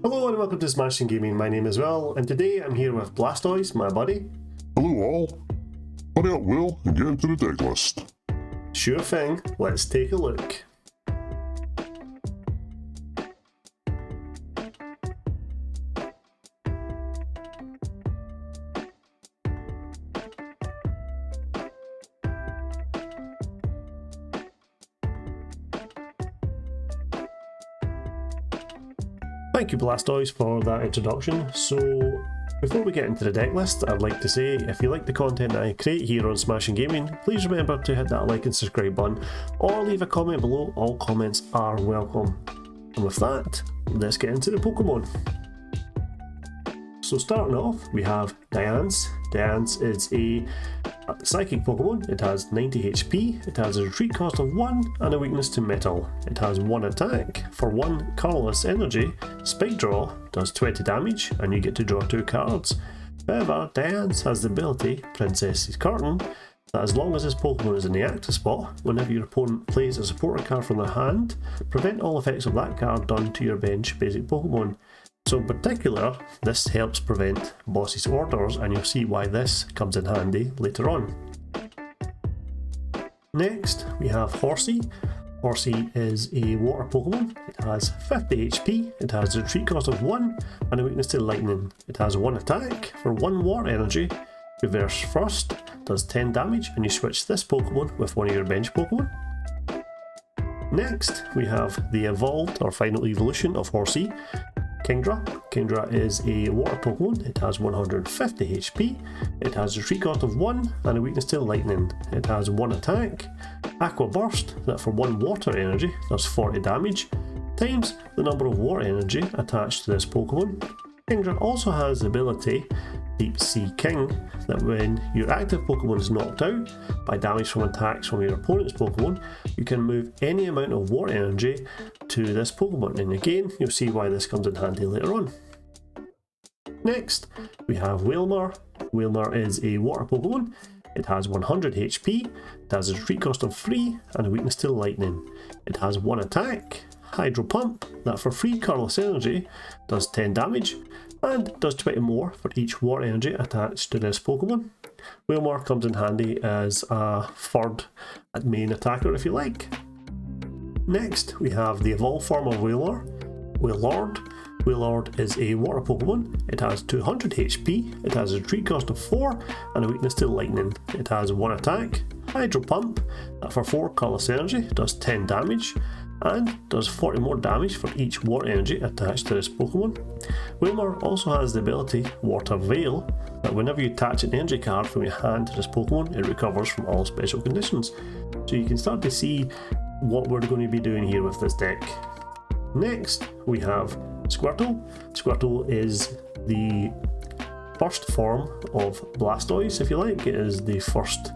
Hello and welcome to Smashing Gaming, my name is Will, and today I'm here with Blastoise, my buddy. Hello all. Hurry up, Will, and get into the deck list. Sure thing, let's take a look. Thank you Blastoise for that introduction. So before we get into the deck list, I'd like to say if you like the content that I create here on Smashing Gaming, please remember to hit that like and subscribe button or leave a comment below. All comments are welcome. And with that, let's get into the Pokemon. So starting off, we have Diancie. Diancie is a psychic Pokemon. It has 90 HP, it has a retreat cost of 1 and a weakness to metal. It has 1 attack for 1 colorless energy. Spike Draw does 20 damage and you get to draw 2 cards. However, Diancie has the ability, Princess's Curtain, that as long as this Pokemon is in the active spot, whenever your opponent plays a supporter card from their hand, prevent all effects of that card done to your bench basic Pokemon. So in particular, this helps prevent boss's orders, and you'll see why this comes in handy later on. Next, we have Horsea. Horsea is a water Pokemon. It has 50 HP, it has a retreat cost of 1 and a weakness to lightning. It has 1 attack for 1 water energy. Reverse Thrust does 10 damage and you switch this Pokemon with one of your bench Pokemon. Next, we have the evolved or final evolution of Horsea, Kingdra. Kingdra is a water Pokemon. It has 150 HP, it has a retreat cost of 1 and a weakness to lightning. It has 1 attack, Aqua Burst, that for 1 water energy does 40 damage, times the number of water energy attached to this Pokemon. Kingdra also has the ability Deep Sea King, that when your active Pokemon is knocked out by damage from attacks from your opponent's Pokemon, you can move any amount of water energy to this Pokemon, and again you'll see why this comes in handy later on. Next we have Wailmer. Wailmer is a water Pokemon. It has 100 HP, it has a retreat cost of 3 and a weakness to lightning. It has 1 attack, Hydro Pump, that for 3 colorless energy does 10 damage and does 20 more for each water energy attached to this Pokemon. Wailmer comes in handy as a third main attacker if you like. Next we have the evolved form of Wailord. Wailord is a water Pokemon. It has 200 HP, it has a retreat cost of 4 and a weakness to lightning. It has 1 attack, Hydro Pump, that for 4 colorless energy does 10 damage and does 40 more damage for each water energy attached to this Pokemon. Wailmer also has the ability Water Veil, that whenever you attach an energy card from your hand to this Pokemon, it recovers from all special conditions. So you can start to see what we're going to be doing here with this deck. Next we have Squirtle. Squirtle is the first form of Blastoise if you like. It is the first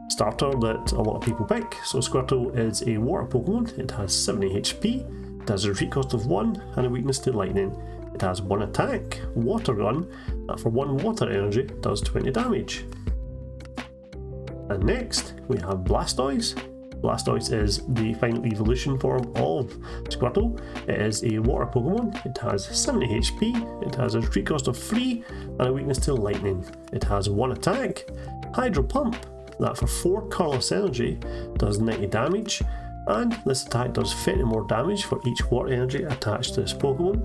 starter that a lot of people pick. So Squirtle is a water Pokemon. It has 70 HP, it has a retreat cost of 1 and a weakness to lightning. It has 1 attack, Water Gun, that for 1 water energy does 20 damage. And next we have Blastoise. Blastoise is the final evolution form of Squirtle. It is a water Pokemon. It has 70 HP, it has a retreat cost of 3 and a weakness to lightning. It has 1 attack, Hydro Pump, that for 4 colorless energy does 90 damage and this attack does 30 more damage for each water energy attached to this Pokemon.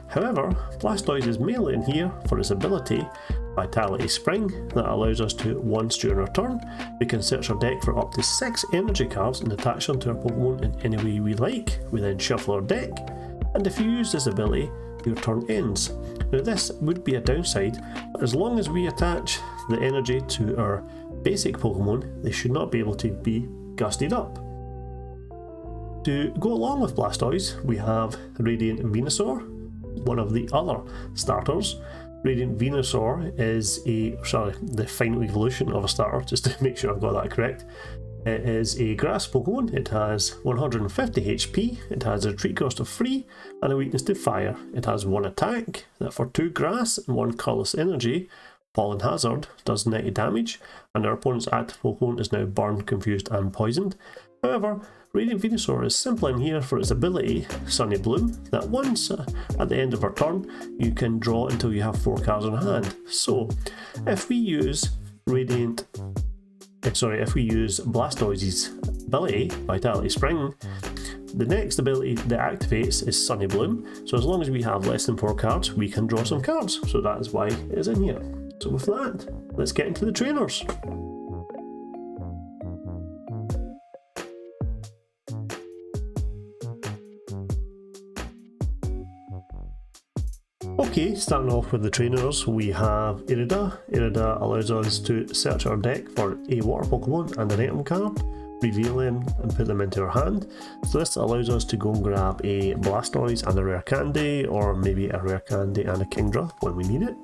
However, Blastoise is mainly in here for its ability Vitality Spring, that allows us to, once during our turn, we can search our deck for up to 6 energy cards and attach them to our Pokemon in any way we like. We then shuffle our deck, and if you use this ability, your turn ends. Now this would be a downside, but as long as we attach the energy to our basic Pokemon, they should not be able to be gustied up. To go along with Blastoise, we have Radiant Venusaur, one of the other starters. Radiant Venusaur is the final evolution of a starter, just to make sure I've got that correct. It is a grass Pokemon. It has 150 HP, it has a retreat cost of 3 and a weakness to fire. It has 1 attack, that for 2 grass and 1 colorless energy, Pollen Hazard, does 90 damage, and our opponent's active Pokemon is now burned, confused and poisoned. However, Radiant Venusaur is simple in here for its ability, Sunny Bloom, that once at the end of our turn you can draw until you have 4 cards in hand. So if we use Blastoise's ability, Vitality Spring, the next ability that activates is Sunny Bloom, so as long as we have less than 4 cards we can draw some cards, so that is why it is in here. So with that, let's get into the trainers. Okay, starting off with the trainers, we have Irida. Irida allows us to search our deck for a water Pokemon and an item card, reveal them and put them into our hand. So this allows us to go and grab a Blastoise and a Rare Candy, or maybe a Rare Candy and a Kingdra when we need it.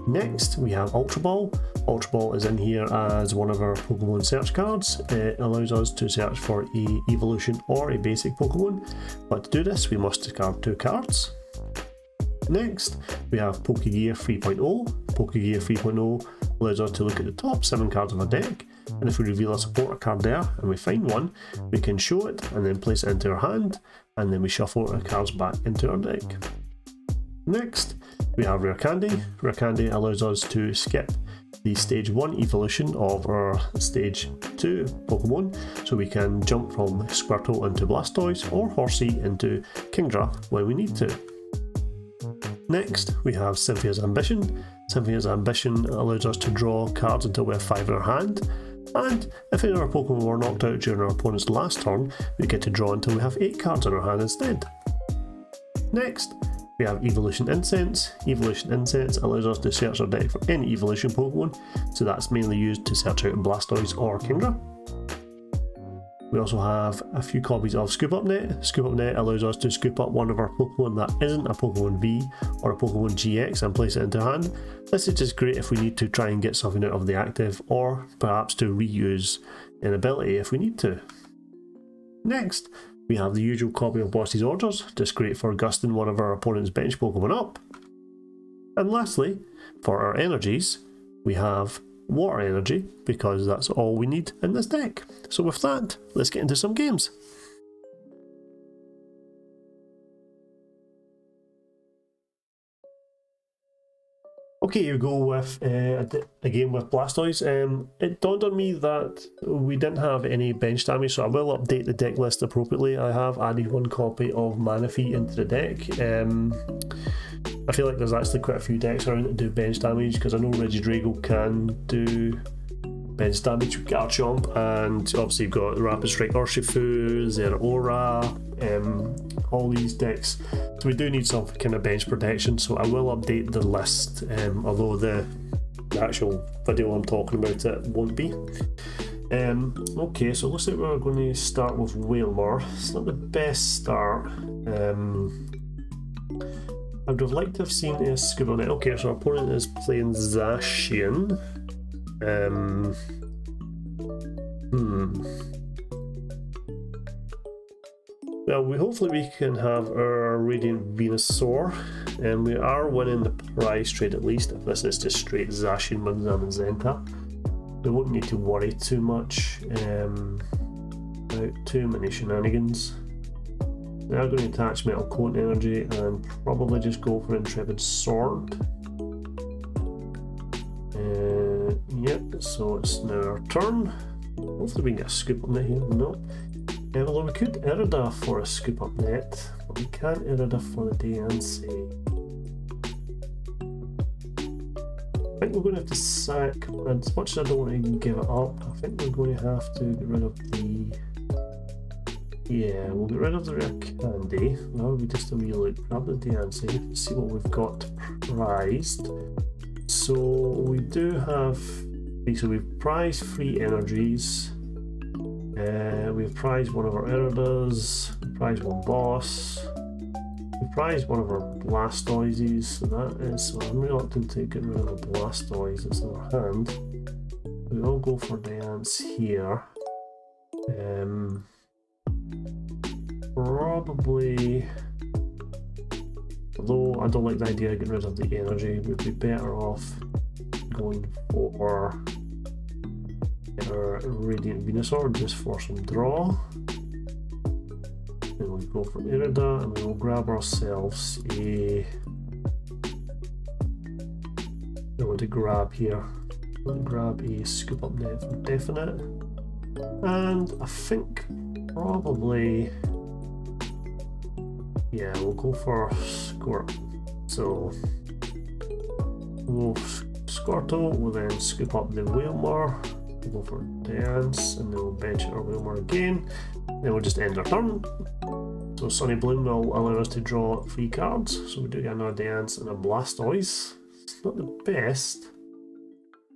Next we have Ultra Ball. Ultra Ball is in here as one of our Pokemon search cards. It allows us to search for a evolution or a basic Pokemon, but to do this we must discard 2 cards. Next, we have Pokégear 3.0. Pokégear 3.0 allows us to look at the top 7 cards of a deck, and if we reveal a supporter card there and we find one, we can show it and then place it into our hand, and then we shuffle the cards back into our deck. Next, we have Rare Candy. Rare Candy allows us to skip the stage 1 evolution of our stage 2 Pokemon, so we can jump from Squirtle into Blastoise or Horsea into Kingdra when we need to. Next, we have Cynthia's Ambition. Cynthia's Ambition allows us to draw cards until we have 5 in our hand, and if any of our Pokemon were knocked out during our opponent's last turn, we get to draw until we have 8 cards in our hand instead. Next, we have Evolution Incense. Evolution Incense allows us to search our deck for any evolution Pokemon, so that's mainly used to search out Blastoise or Kingdra. We also have a few copies of Scoop Up Net. Scoop Up Net allows us to scoop up one of our Pokemon that isn't a Pokemon V or a Pokemon GX and place it into hand. This is just great if we need to try and get something out of the active, or perhaps to reuse an ability if we need to. Next, we have the usual copy of Boss's Orders, just great for gusting one of our opponent's bench Pokemon up. And lastly, for our energies, we have Water Energy, because that's all we need in this deck. So with that, let's get into some games. Okay, you go with a game with Blastoise. It dawned on me that we didn't have any bench damage, so I will update the deck list appropriately. I have added 1 copy of Manaphy into the deck. I feel like there's actually quite a few decks around that do bench damage, because I know Regidrago can do bench damage with Garchomp, and obviously you've got Rapid Strike Urshifu, Zeraora, all these decks. So we do need some kind of bench protection, so I will update the list, although the actual video I'm talking about it won't be. Okay, so it looks like we're going to start with Wailmer. It's not the best start. I would have liked to have seen a Scoop Up Net. Okay, so our opponent is playing Zacian. Well, hopefully we can have our Radiant Venusaur, and we are winning the prize trade at least. If this is just straight Zacian, Munzam and Zenta, we won't need to worry too much about too many shenanigans. We are going to attach Metal Coat Energy and probably just go for Intrepid Sword. Yep, so it's now our turn. Hopefully we can get a Scoop Up Net here. No. Although we could Irida for a Scoop Up Net, but we can't Irida for the Diancie. I think we're going to have to sack, as much as I don't want to give it up, I think we're going to have to get rid of the... Yeah, we'll get rid of the Rare Candy. Now we just a wee look, grab the Diancie, see what we've got prized. So we do have, so we've prized 3 energies. We've prized one of our Iridas, we've prized 1 boss, we've prized one of our Blastoises, so that is, so I'm reluctant to get rid of the Blastoise that's in our hand. We'll go for Diance here. Probably, although I don't like the idea of getting rid of the energy, we'd be better off going for Get our Radiant Venusaur just for some draw. Then we go for Irida and we will grab ourselves a... I want to grab here. We'll grab a Scoop Up Net for definite. And I think probably... yeah, we'll go for Squirt. So we'll Squirtle, we'll then scoop up the Wailmer, we'll go for Diancie, and then we'll bench our Wailmer again. Then we'll just end our turn. So Sunny Bloom will allow us to draw 3 cards. So we do get another Diancie and a Blastoise. It's not the best.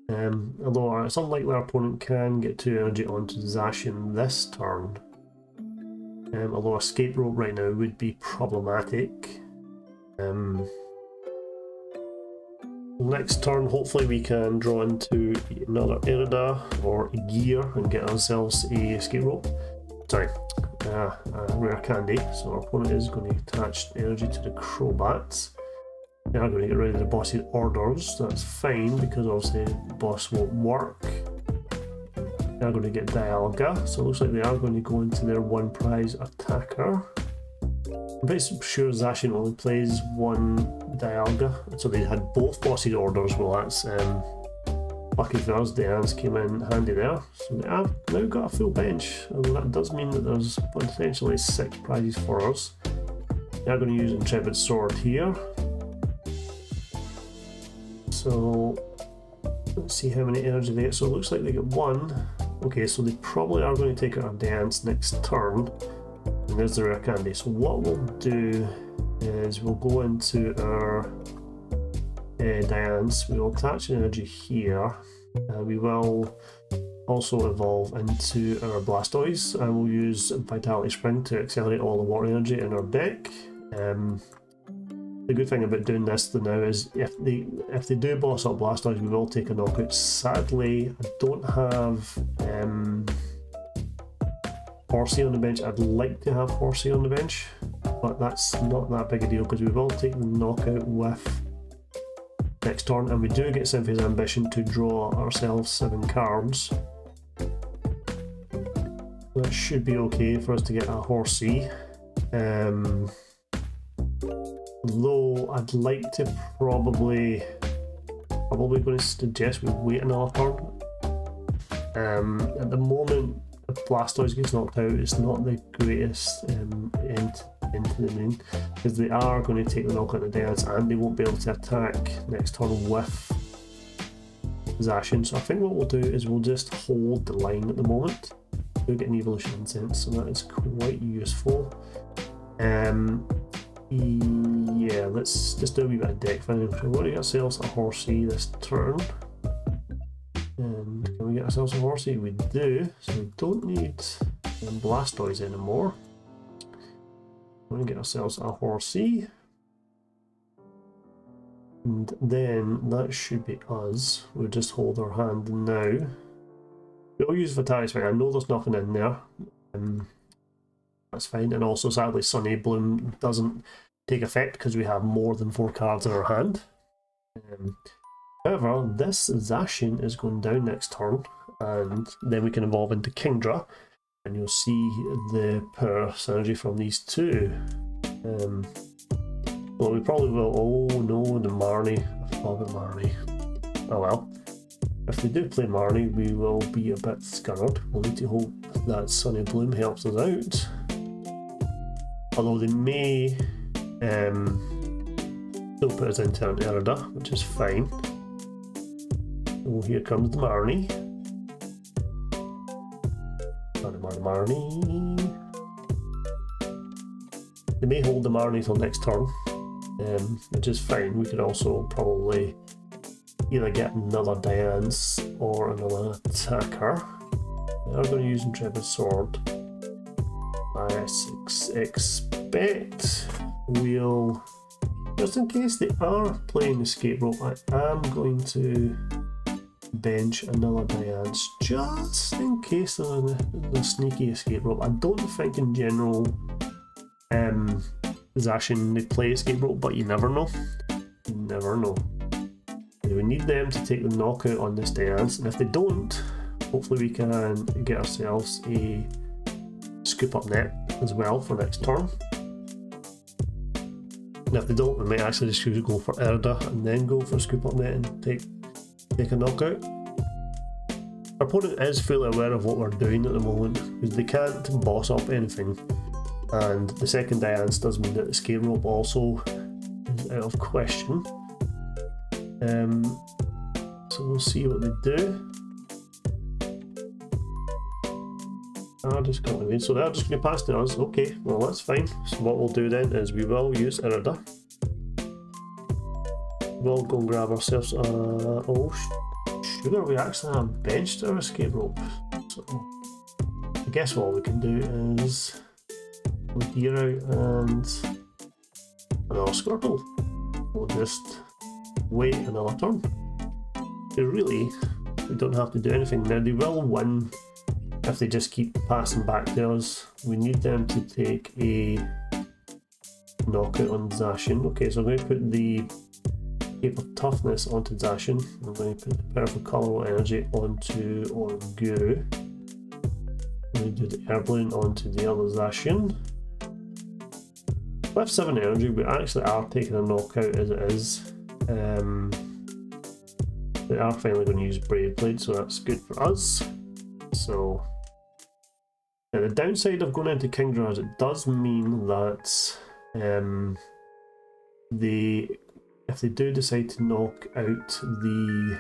Although it's unlikely our opponent can get 2 energy onto Zacian this turn. Although Escape Rope right now would be problematic. Next turn, hopefully we can draw into another Irida or a Gear and get ourselves a Escape Rope. Sorry, a Rare Candy. So our opponent is going to attach energy to the Crobats. They are going to get rid of the boss's orders. That's fine because obviously the boss won't work. They are going to get Dialga, so it looks like they are going to go into their 1 prize attacker. I'm pretty sure Zacian only plays 1 Dialga, so they had both boss's orders. Well, that's lucky for us, Diancie came in handy there. So they have now got a full bench, and that does mean that there's potentially 6 prizes for us. They are going to use Intrepid Sword here. So let's see how many energy they get. So it looks like they get 1. Okay, so they probably are going to take out a Diancie next turn. And there's the Rare Candy. So what we'll do is we'll go into our Diancie. We will attach an energy here. We will also evolve into our Blastoise, and we'll use Vitality Spring to accelerate all the water energy in our deck. The good thing about doing this now is if they do boss up Blastoise, we will take a knockout. Sadly, I don't have Horsea on the bench. I'd like to have Horsea on the bench, but that's not that big a deal because we will take the knockout with next turn, and we do get Cynthia's Ambition to draw ourselves 7 cards. That should be okay for us to get a Horsea. Though I'd like to probably going to suggest we wait another turn. At the moment, if Blastoise gets knocked out, it's not the greatest end into the moon, because they are going to take the knockout of the Diancie and they won't be able to attack next turn with Zacian. So I think what we'll do is we'll just hold the line at the moment. We'll get an Evolution Incense, so that is quite useful. Yeah, let's just do a wee bit of deck finding. So we're going to get ourselves a Horsea this turn. And can we get ourselves a Horsea? We do, so we don't need Blastoise anymore. We're going to get ourselves a Horsea. And then that should be us. We'll just hold our hand now. We'll use Vitality Spring. I know there's nothing in there. That's fine. And also, sadly, Sunny Bloom doesn't take effect because we have more than 4 cards in our hand. However, this Zacian is going down next turn, and then we can evolve into Kingdra, and you'll see the power synergy from these two. Well, we probably will. Oh no, the Marnie. I forgot about Marnie. Oh well. If they do play Marnie, we will be a bit scared. We'll need to hope that Sunny Bloom helps us out. Although they may still put us into an Irida, which is fine. Oh, here comes the Marnie. Marnie. They may hold the Marnie till next turn, which is fine. We could also probably either get another Diancie or another attacker. They are going to use Intrepid Sword. I expect we'll, just in case they are playing Escape Rope, I am going to bench another Diancie just in case there's a sneaky Escape Rope. I don't think in general Zacian they play Escape Rope, but you never know. You never know. We need them to take the knockout on this Diancie, and if they don't, hopefully we can get ourselves a Scoop Up Net as well for next turn. And if they don't, we might actually just go for Irida and then go for Scoop Up Net and take a knockout. Our opponent is fully aware of what we're doing at the moment, because they can't boss up anything. And the second Diancie does mean that the escape rope also is out of question. So we'll see what they do. They're just going to win, so they're just going to pass to us. Okay, well that's fine. So what we'll do then is we will use Irida. We'll go and grab ourselves sugar. We actually have benched our escape rope. So I guess what we can do is Lugia out and another Squirtle. We'll just wait another turn. Really, we don't have to do anything. Now they will win if they just keep passing back to us. We need them to take a knockout on Zacian. Okay, so I'm going to put the Cape of Toughness onto Zacian. I'm going to put the Powerful Colorful Energy onto Guru. I'm going to do the Air Balloon onto the other Zacian. With 7 energy, we actually are taking a knockout as it is. They are finally going to use Brave Blade, so that's good for us. So, now the downside of going into Kingdra is it does mean that if they do decide to knock out the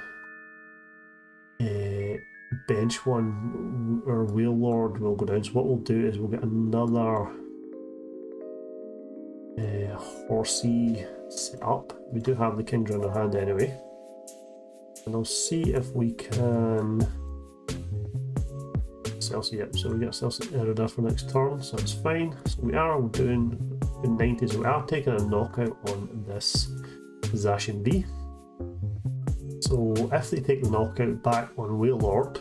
bench one, our Wailord will go down. So what we'll do is we'll get another Horsea set up. We do have the Kingdra in our hand anyway. And I'll see if we can yep, so we get ourselves an Irida for next turn, so that's fine. So we are doing 90, so we are taking a knockout on this Zacian B. So if they take the knockout back on Wailord,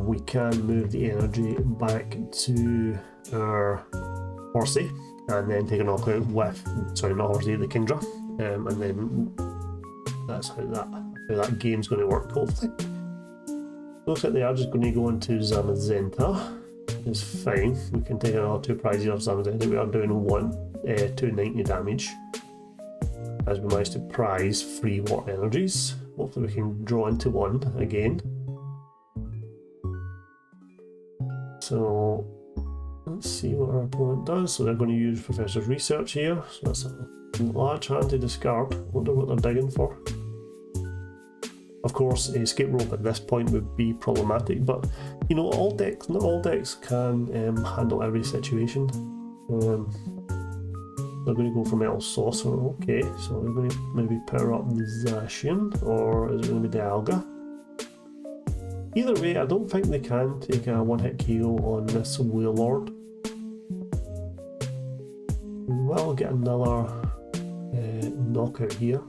we can move the energy back to our Horsea and then take a knockout with, sorry, not Horsea, the Kingdra, and then that's how that game's going to work, hopefully. Looks like they are just going to go into Zamazenta. It's fine. We can take another 2 prizes off Zamazenta. We are doing 290 damage as we manage to prize 3 water energies. Hopefully we can draw into 1 again. So let's see what our opponent does. So they're going to use Professor's Research here. So that's a large hand to discard. Wonder what they're digging for. Of course, a escape rope at this point would be problematic, but you know, not all decks can handle every situation. They're going to go for Metal Saucer. Okay, so they're going to maybe power up the Zacian, or is it going to be the Alga? Either way, I don't think they can take a one-hit KO on this Wailord. We will get another knockout here.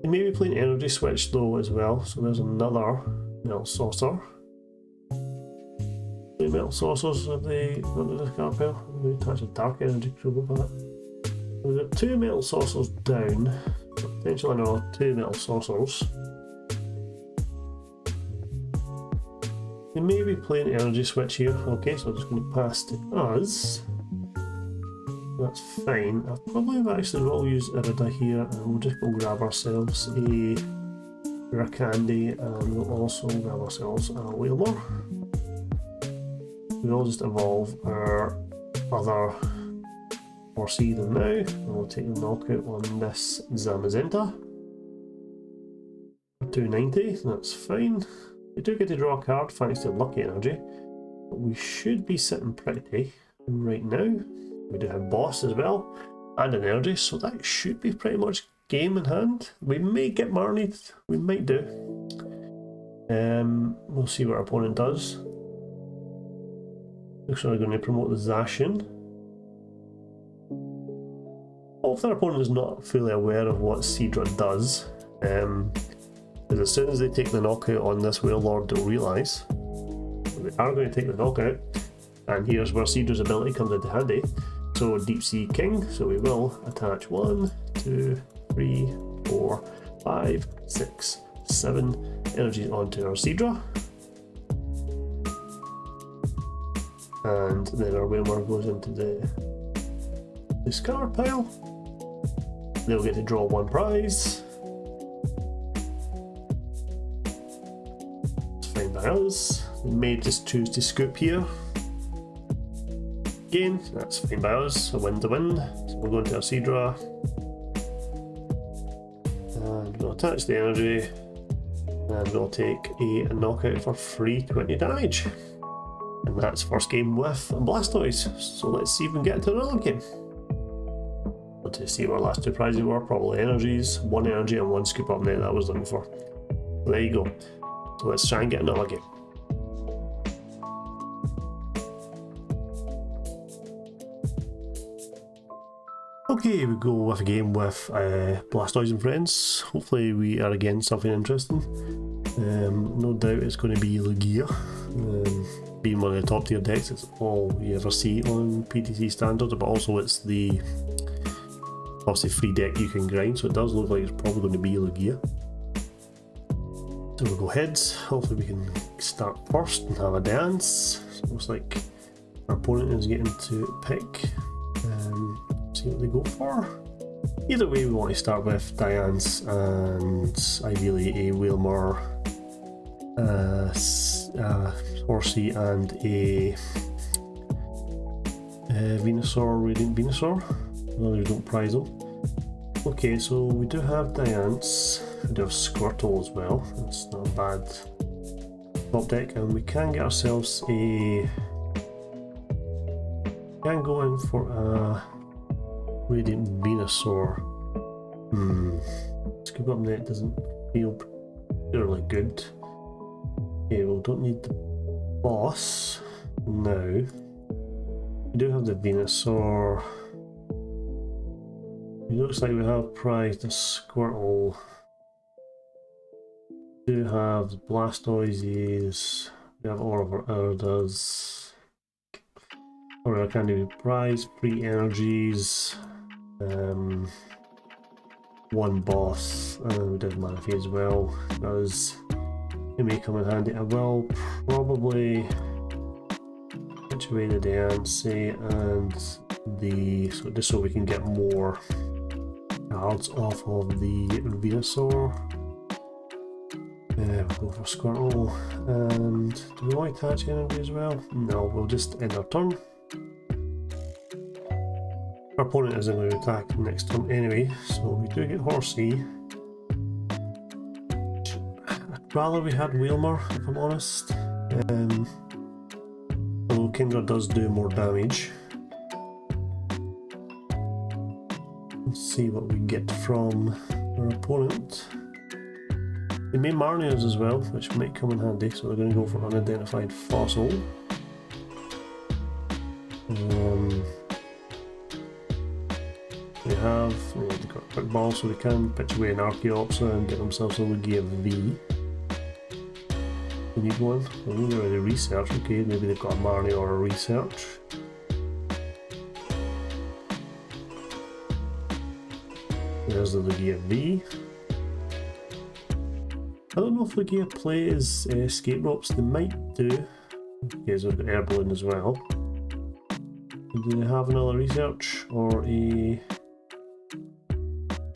They may be playing Energy Switch though as well, so there's another Metal Saucer. The Metal Saucers, have they got the discard pile? Maybe attach a Dark Energy Cube with that. We've got 2 Metal Saucers down, potentially another 2 Metal Saucers. They may be playing Energy Switch here. Okay, so I'm just going to pass to us. That's fine. I probably actually will use Irida here, and we'll just go grab ourselves a Rare Candy, and we'll also grab ourselves a Wailmer. We'll just evolve our other Horsea now, and we'll take the knockout on this Zamazenta. 290, that's fine. We do get to draw a card thanks to Lucky Energy, but we should be sitting pretty right now. We do have Boss as well, and an Energy, so that should be pretty much game in hand. We may get Marnied, we might do. We'll see what our opponent does. Looks like we're going to promote the Zacian. Hopefully our opponent is not fully aware of what Seadra does, because as soon as they take the knockout on this Wailord, they'll realise they are going to take the knockout, and here's where Seadra's ability comes into handy. So Deep Sea King, so we will attach 1, 2, 3, 4, 5, 6, 7 energies onto our Seadra. and then our Wailmer goes into the discard pile. They'll get to draw one prize. It's fine by us. We may just choose to scoop here. Again, that's fine by us. A win to win. So we'll go into our Kingdra. And we'll attach the energy. And we'll take a knockout for free 20 damage. And that's first game with Blastoise. So let's see if we can get into another game. To see what our last two prizes were, probably energies, one energy and one Scoop Up Net that I was looking for. So there you go. So let's try and get another game. Okay, we go with a game with Blastoise and Friends. Hopefully we are again something interesting. No doubt it's going to be Lugia. Being one of the top tier decks, it's all you ever see on PTC standard, but also it's the obviously free deck you can grind, so it does look like it's probably going to be Lugia. So we'll go heads. Hopefully we can start first and have a dance. So it looks like our opponent is getting to pick. See what they go for. Either way, we want to start with Diancie and ideally a Wailmer, Horsea and a Venusaur, Radiant Venusaur. Others don't prize them. Okay, so we do have Diancie, we do have Squirtle as well. That's not a bad top deck, and we can get ourselves a. Can go in for a Radiant Venusaur. Scoop Up Net doesn't feel particularly good. Okay, well, don't need the boss now. We do have the Venusaur. It looks like we have prized a Squirtle. We do have the Blastoises. We have all of our Iridas. Rare Candy prize, free energies. One boss, and we did Manaphy as well, because it may come in handy. I will probably pitch away the Diancie and the, so just so we can get more cards off of the Venusaur. We'll go for Squirtle, and do we want to attach energy as well? No, we'll just end our turn. Our opponent isn't going to attack next turn anyway, so we do get Horsea. I'd rather we had Wailmer, if I'm honest. Although Kingdra does do more damage. Let's see what we get from our opponent. They may Marniers as well, which might come in handy, so we're going to go for unidentified fossil. They've got a quick ball, so they can pitch away an Archeops and get themselves a Lugia V. We need one. We need already research. Okay, maybe they've got a Marnie or a research. There's the Lugia V. I don't know if Lugia plays escape ropes. They might do. Okay, so we've got Airballoon as well. Do they have another research or a?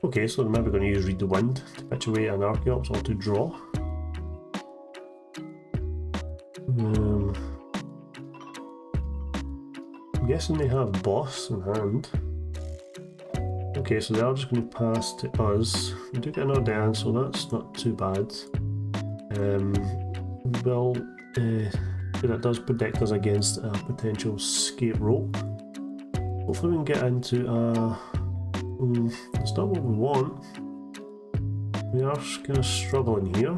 Okay, so they're maybe going to use Read the Wind to pitch away an Archeops or to draw. I'm guessing they have Boss in hand. Okay, so they are just going to pass to us. We do get another Diancie, so that's not too bad. Well, that does protect us against a potential escape rope. Hopefully we can get into a... It's not what we want. We are kind of struggling here.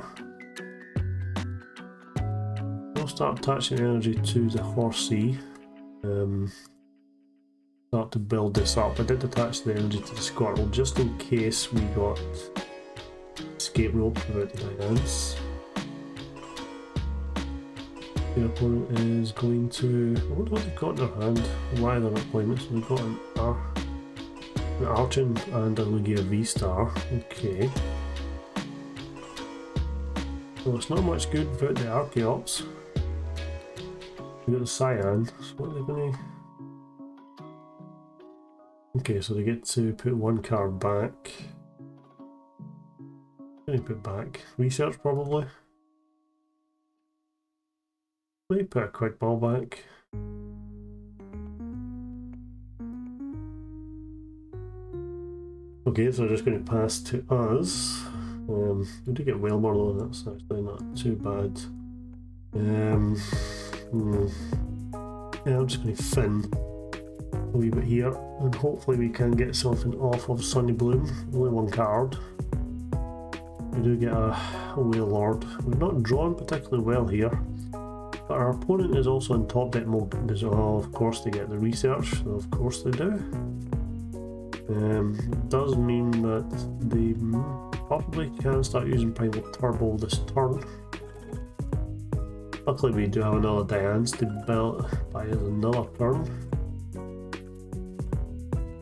We'll start attaching energy to the Horsea. Start to build this up. I did attach the energy to the Squirtle just in case we got escape rope without the Diancie. The opponent is going to... I wonder what they've got in their hand, why they're not playing it. So they've got an Archon and a Lugia V-Star. Okay. Well, it's not much good without the Archeops. We got the Cyan, so what are they going to... Okay, so they get to put one card back. What do they put back? Research, probably? Maybe put a quick ball back. Okay, so they're just going to pass to us. We do get Wailmer though, that's actually not too bad. Yeah, I'm just going to fin a wee bit here, and hopefully we can get something off of Sunny Bloom. Only one card. We do get a Wailord. We've not drawn particularly well here, but our opponent is also in top deck mode. Oh, of course they get the research, so of course they do. It does mean that they probably can start using Primal Turbo this turn. Luckily we do have another Diancie to buy us another turn.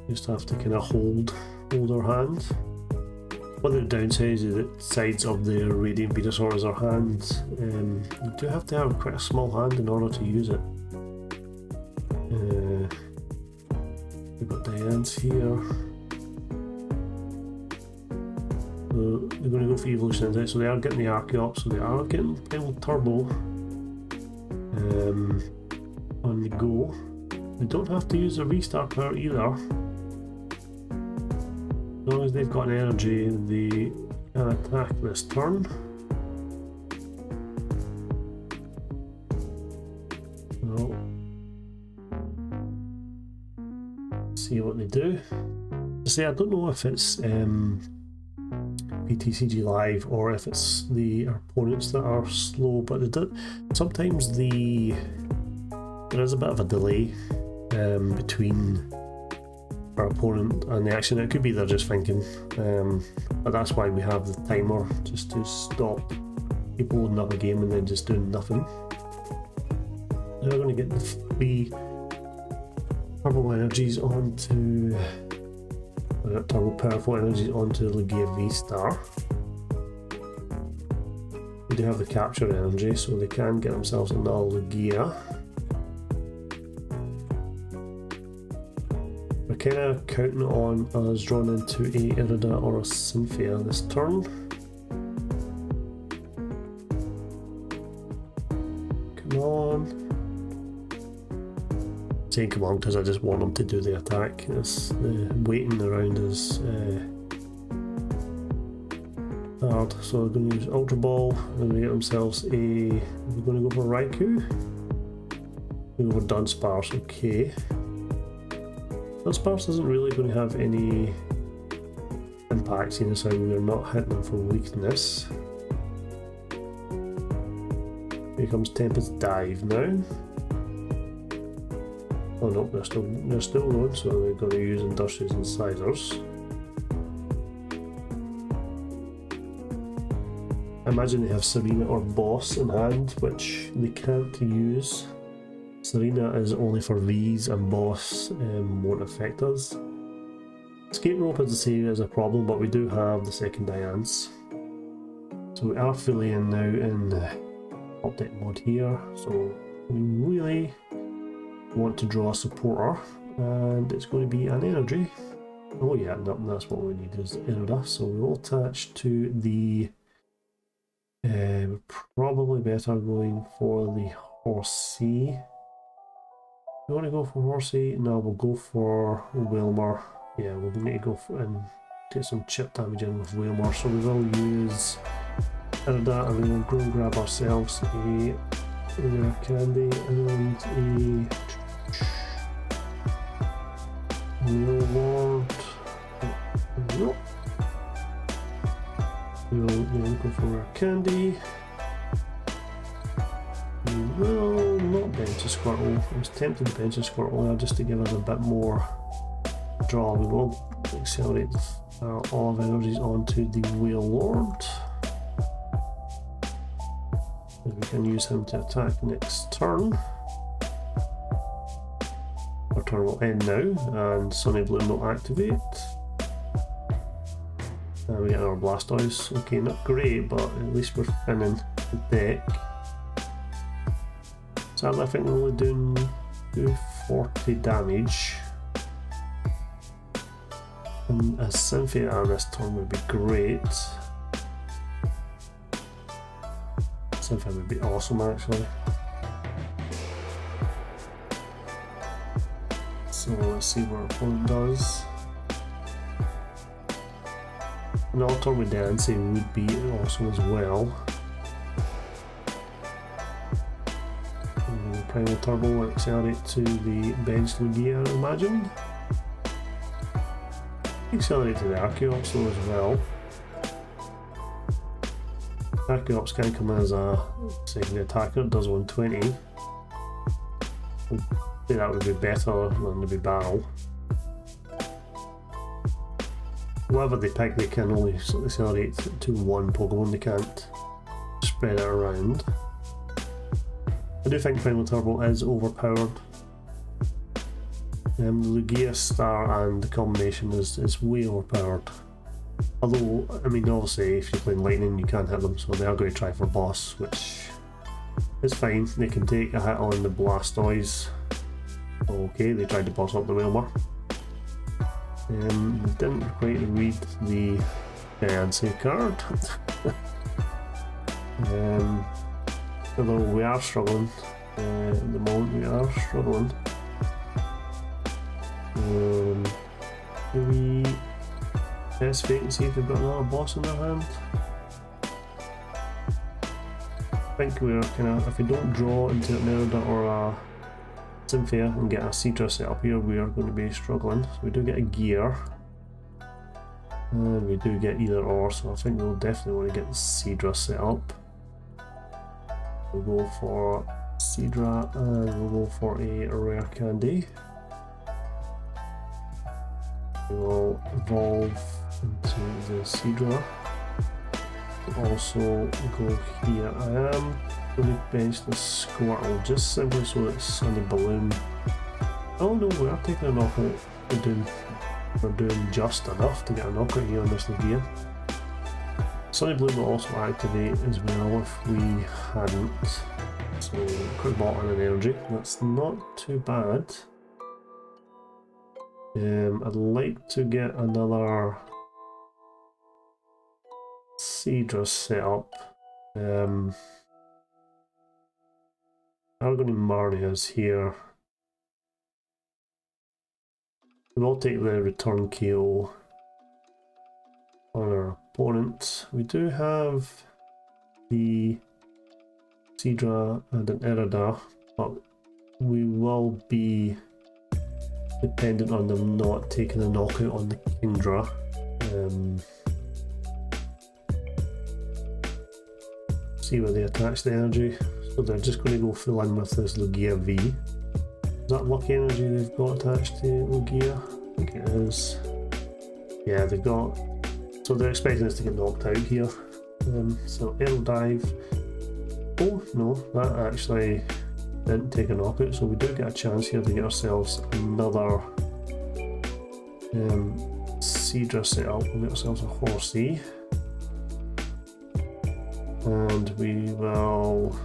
Just have to kind of hold our hand. One of the downsides of the Radiant Venusaur is our hand. You do have to have quite a small hand in order to use it. We've got Diancie here. They're going to go for Evolution Incense, so they are getting the Archeops, so they are getting Primal Turbo on the go. They don't have to use a restart power either. As long as they've got an energy, they can attack this turn. So, see what they do. I don't know if it's PTCG Live or if it's the opponents that are slow, but sometimes there is a bit of a delay between our opponent and the action. It could be they're just thinking, but that's why we have the timer, just to stop people loading up a game and then just doing nothing. Now we're going to get the 3 turbo energies onto turbo powerful energies onto Lugia V-Star. They do have the capture energy, so they can get themselves another Lugia. We're kind of counting on us drawn into a Irida or a Cynthia this turn. Come on. Saying come on because I just want them to do the attack. It's waiting around is hard. So we're going to use Ultra Ball and we get themselves a... We're going to go for Raikou. We go for Dunsparce, okay. Dunsparce isn't really going to have any impact, seeing as how we're not hitting them for weakness. Here comes Tempest Dive now. Oh no, they're still going, so we're going to use Industrious Incisors. I imagine they have Serena or Boss in hand, which they can't use. Serena is only for V's and Boss won't affect us. Escape Rope, as I say, is a problem, but we do have the second Diancie. So we are fully in now in top deck mode here, so we really want to draw a supporter, and it's going to be an energy. Oh yeah, no, that's what we need is Irida, so we'll attach to the probably better going for the Horsea. You want to go for Horsea? No, we'll go for Wailmer. Yeah, we'll need to go for and get some chip damage in with Wailmer, so we will use Irida and we'll go and grab ourselves a Rare Candy and a Wailord. Nope. We'll go for Rare Candy. We will not bench a Squirtle. I was tempted to bench a Squirtle now just to give us a bit more draw. We will accelerate all of energies onto the Wailord. We can use him to attack next turn. Our turn will end now, and Sunny Bloom will activate. And we get our Blastoise. Okay, not great, but at least we're thinning the deck. Sadly, I think we're only doing 240 damage. And a Cynthia this turn would be great. Cynthia would be awesome actually. So let's see what our opponent does. An Ultra with Diancie would be awesome as well. And Primal Turbo will accelerate to the bench Lugia, I imagine. Accelerate to the Archeops though as well. Archeops can come in as a second attacker, it does 120. I'd say that would be better than the Barrel. Whatever they pick, they can only accelerate to one Pokemon, they can't spread it around. I do think Primal Turbo is overpowered. The Lugia Star and the combination is way overpowered. Although, I mean, obviously, if you're playing Lightning, you can't hit them, so they are going to try for Boss, which is fine. They can take a hit on the Blastoise. Okay, they tried to boss up the Wailmer. Didn't quite read the Diancie card. Although we are struggling. At the moment, we are struggling. Maybe test fake and see if they've got another boss in their hand. I think we're kind of, if we don't draw into an Irida or a Cynthia and get a Cedra set up here, we are going to be struggling. So we do get a gear, and we do get either or, so I think we'll definitely want to get the Cedra set up. We'll go for Cedra and we'll go for a Rare Candy. We will evolve into the Cedra. Also go here. I am going to bench the Squirtle just simply so it's on the balloon. Oh no, we are taking a knockout. We're doing just enough to get a knockout here on this Lugia. Sunny Bloom will also activate as well if we hadn't. So quick ball and an energy. That's not too bad. I'd like to get another Cedra set up. Aragorn Marnia's here. We will take the return KO on our opponent. We do have the Cedra and an Irida, but we will be dependent on them not taking a knockout on the Kingdra. See where they attach the energy. So they're just going to go full in with this Lugia V. Is that lucky energy they've got attached to Lugia? I think it is. Yeah, they've got. So they're expecting us to get knocked out here. So Aero Dive. Oh no, that actually didn't take a knockout, so we do get a chance here to get ourselves another Cedra set up. We'll get ourselves a Horsea. And we will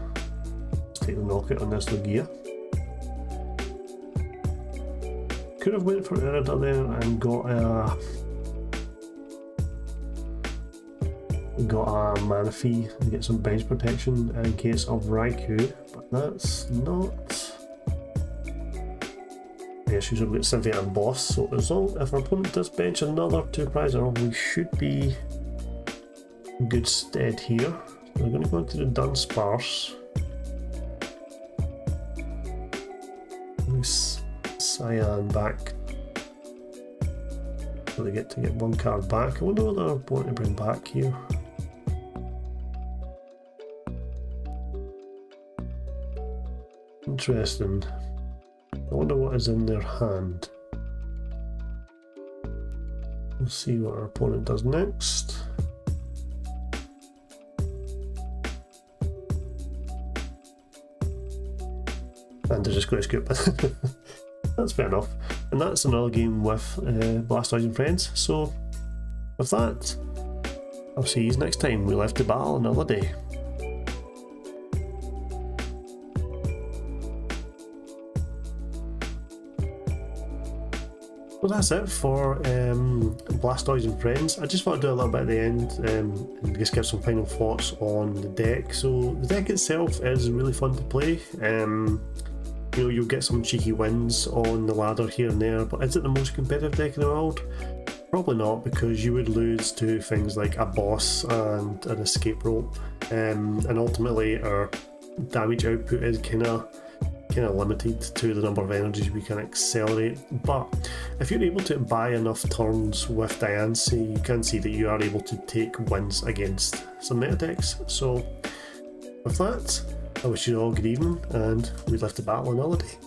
take the knockout on this Lugia. Could have went for Irida there and got a Manaphy and get some bench protection in case of Raikou, but that's not. Yeah, she's going to get Cynthia and Boss, so as long if our opponent does bench another 2-prizer, we should be in good stead here. So we're going to go into the Dunsparce. Cyan back. So they get to get one card back. I wonder what they're going to bring back here. Interesting. I wonder what is in their hand. We'll see what our opponent does next. And they're just going to scoop. That's fair enough. And that's another game with Blastoise and Friends. So with that, I'll see you next time. We live to battle another day. Well, that's it for Blastoise and Friends. I just want to do a little bit at the end and just give some final thoughts on the deck. So the deck itself is really fun to play. You know, you'll get some cheeky wins on the ladder here and there, but is it the most competitive deck in the world? Probably not, because you would lose to things like a boss and an escape rope, and ultimately our damage output is kind of limited to the number of energies we can accelerate. But if you're able to buy enough turns with Diancie, you can see that you are able to take wins against some meta decks. So with that, I wish you all good evening, and we live to battle another day.